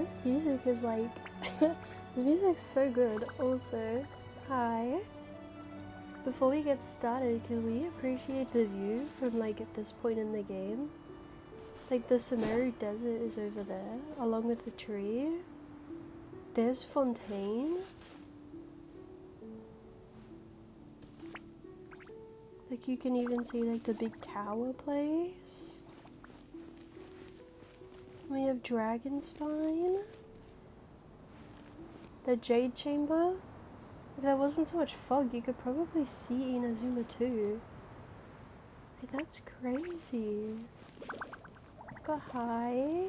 this music is like, this music's so good. Also, hi. Before we get started, can we appreciate the view from like at this point in the game? Like the Sumeru Desert is over there, along with the tree. There's Fontaine. Like you can even see like the big tower place. We have Dragon Spine. The Jade Chamber. If there wasn't so much fog, you could probably see Inazuma too. Like that's crazy. But hi.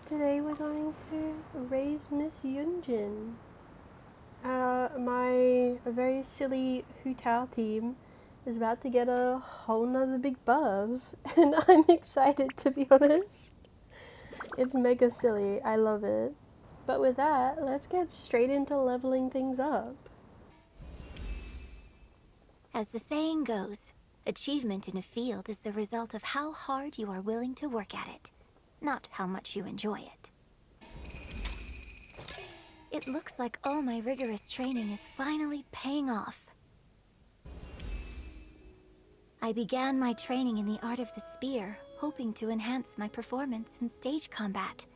Today we're going to raise Miss Yunjin. My very silly Hu Tao team is about to get a whole nother big buff, and I'm excited, to be honest. It's mega silly, I love it. But with that, let's get straight into leveling things up. As the saying goes, achievement in a field is the result of how hard you are willing to work at it, not how much you enjoy it. It looks like all my rigorous training is finally paying off. I began my training in the art of the spear, hoping to enhance my performance in stage combat.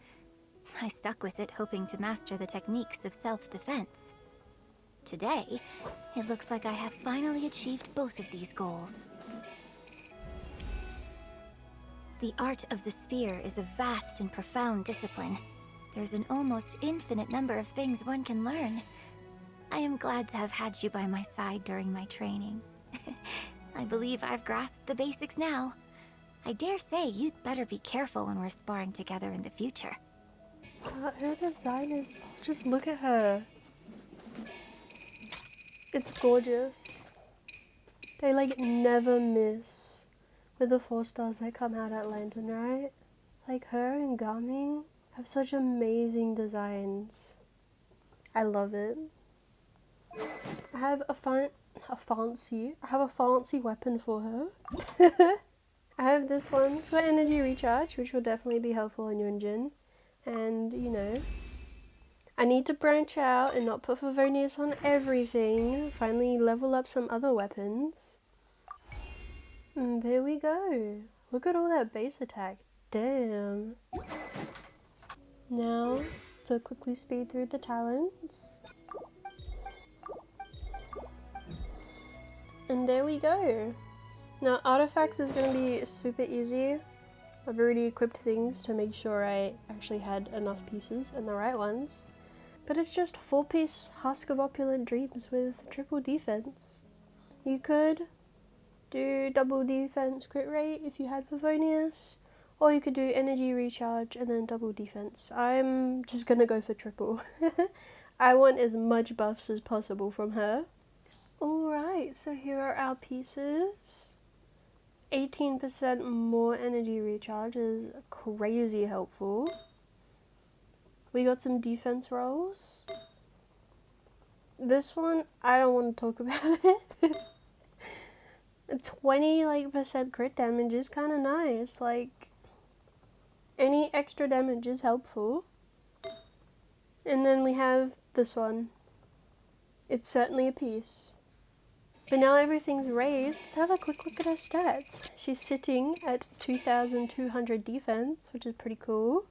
I stuck with it, hoping to master the techniques of self-defense. Today, it looks like I have finally achieved both of these goals. The art of the spear is a vast and profound discipline. There's an almost infinite number of things one can learn. I am glad to have had you by my side during my training. I believe I've grasped the basics now. I dare say you'd better be careful when we're sparring together in the future. Her design is... just look at her. It's gorgeous. They like never miss with the 4 stars that come out at Lantern, right? Like her and Gami have such amazing designs. I love it. I have a fancy weapon for her. I have this one. It's got energy recharge, which will definitely be helpful on Yunjin. And, you know, I need to branch out and not put Favonius on everything. Finally level up some other weapons. And there we go. Look at all that base attack. Damn. Now, to quickly speed through the talents. And there we go. Now, artifacts is going to be super easy. I've already equipped things to make sure I actually had enough pieces and the right ones. But it's just 4-piece Husk of Opulent Dreams with triple defense. You could do double defense crit rate if you had Favonius, or you could do energy recharge and then double defense. I'm just gonna go for triple. I want as much buffs as possible from her. Alright, so here are our pieces. 18% more energy recharge is crazy helpful. We got some defense rolls. This one, I don't want to talk about it. 20% crit damage is kind of nice. Like, any extra damage is helpful. And then we have this one. It's certainly a piece. But now everything's raised, let's have a quick look at her stats. She's sitting at 2,200 defense, which is pretty cool.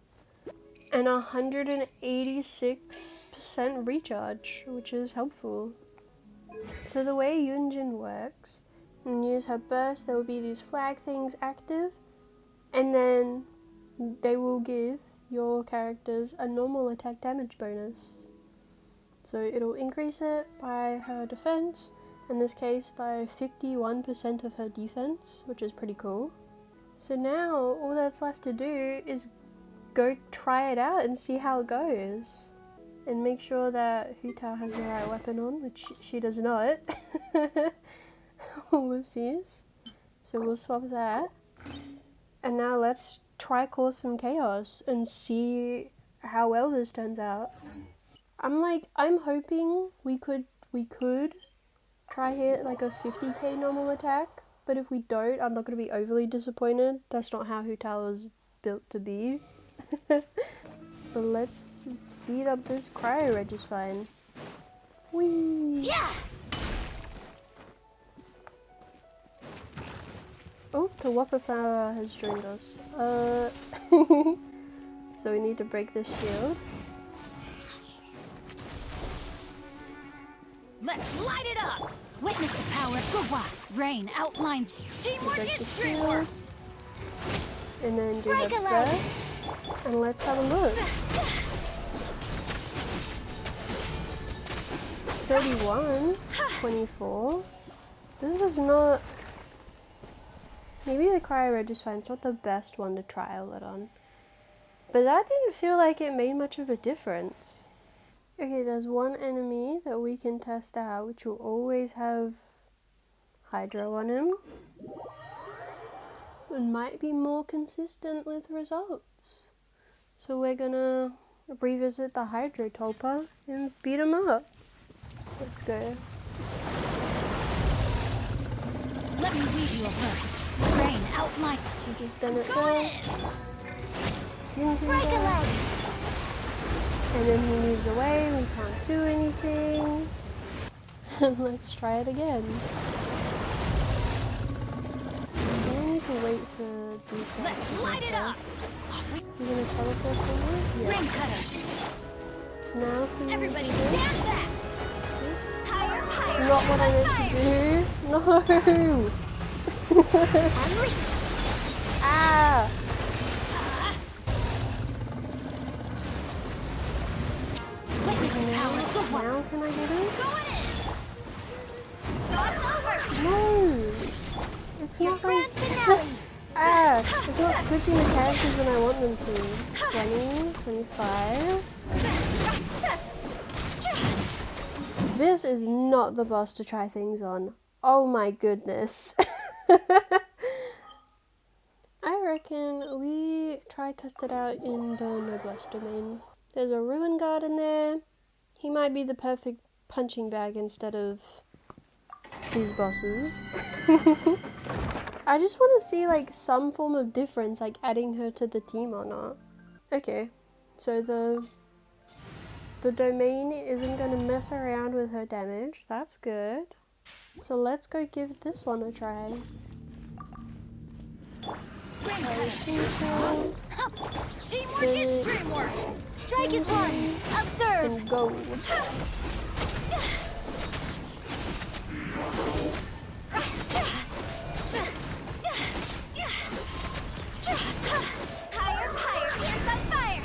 And 186% recharge, which is helpful. So the way Yunjin works, when you use her burst, there will be these flag things active, and then they will give your characters a normal attack damage bonus. So it'll increase it by her defense, in this case by 51% of her defense, which is pretty cool. So now all that's left to do is go try it out and see how it goes. And make sure that Hu Tao has the right weapon on, which she does not. Whoopsies. So we'll swap that. And now let's try cause some chaos and see how well this turns out. I'm hoping we could try hit like a 50k normal attack, but if we don't, I'm not going to be overly disappointed. That's not how Hu Tao is built to be. But So let's beat up this cryo Registine. Whee! Yeah. Oh, the Wapafara has joined us. So we need to break this shield. Let's light it up! Witness the power of Gua. Rain outlines teamwork Break the is teamwork. shield. And then do Break the a leg. press. And let's have a look. 31, 24. This is not... Maybe the Cryo Registine's not the best one to trial it on. But that didn't feel like it made much of a difference. Okay, there's one enemy that we can test out, which will always have Hydro on him. It might be more consistent with results. So we're gonna revisit the Hydro Tulpa and beat him up. Let's go. Let me read you a verse. Rain outlines. So just Bennett first. Yunjin Break a leg. first. And then he moves away, we can't do anything. And let's try it again. We need to wait for these guys to go first. Is he gonna teleport somewhere? Yeah. Ring cutter. So now if we Everybody do stand this. back. Higher, higher. Not what I meant to do. No! Unleash. Ah! Witness the power of Gua. Now can I get it? Go in. Start over. No! It's not Grand going. finale. It's not switching the characters when I want them to. 20, 25. This is not the boss to try things on. Oh my goodness. I reckon we try test it out in the Noblesse domain. There's a Ruin Guard in there. He might be the perfect punching bag instead of these bosses. I just want to see like some form of difference, like adding her to the team or not. Okay, so the domain isn't going to mess around with her damage. That's good. So let's go give this one a try. Teamwork is dreamwork. Strike is one. Observe. And go. Higher, higher. Ears on fire.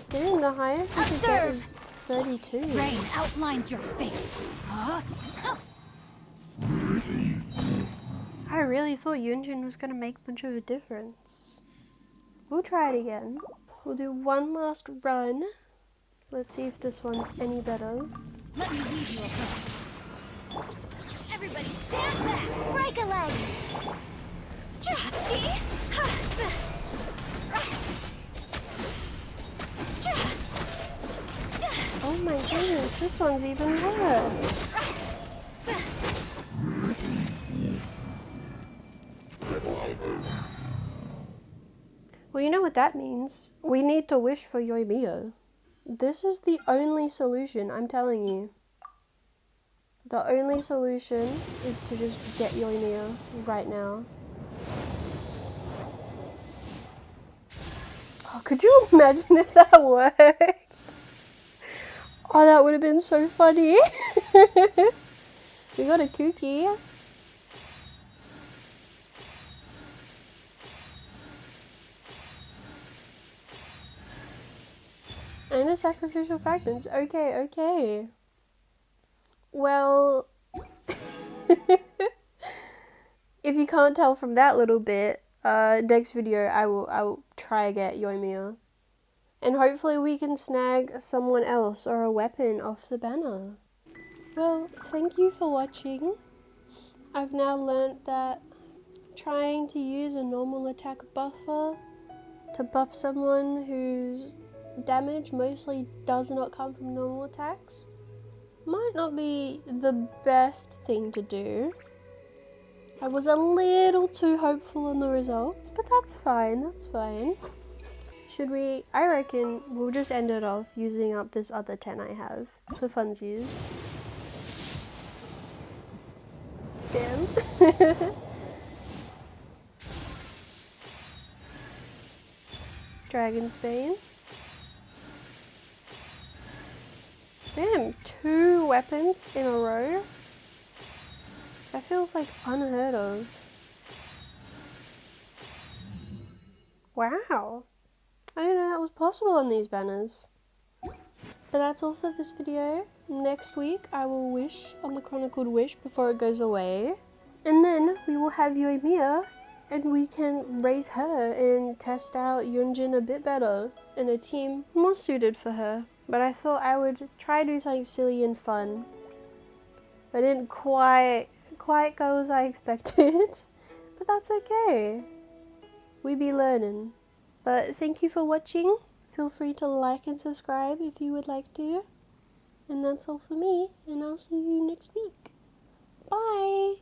Dang, the highest we could get is 32. Rain outlines your fate. Huh? I really thought Yunjin was going to make much of a difference. We'll try it again. We'll do one last run. Let's see if this one's any better. Let me lead you a verse. Everybody stand back. Break a leg. Oh my goodness, this one's even worse. Well, you know what that means. We need to wish for Yoimiya. This is the only solution, I'm telling you. The only solution is to just get Yoimiya right now. Oh, could you imagine if that worked? Oh, that would have been so funny. We got a cookie. And the sacrificial fragments. Okay, okay. Well, if you can't tell from that little bit, next video I will try to get Yoimiya. And hopefully we can snag someone else or a weapon off the banner. Well, thank you for watching. I've now learnt that trying to use a normal attack buffer to buff someone whose damage mostly does not come from normal attacks might not be the best thing to do. I was a little too hopeful on the results, but that's fine, that's fine. Should we? I reckon we'll just end it off using up this other 10 I have for funsies. Damn. Dragonsbane. Damn, 2 weapons in a row? That feels like unheard of. Wow. I didn't know that was possible on these banners. But that's all for this video. Next week I will wish on the Chronicled Wish before it goes away. And then we will have Yoimiya and we can raise her and test out Yunjin a bit better in a team more suited for her. But I thought I would try to do something silly and fun. I didn't quite go as I expected, but that's okay. We be learning. But thank you for watching. Feel free to like and subscribe if you would like to. And that's all for me, and I'll see you next week. Bye!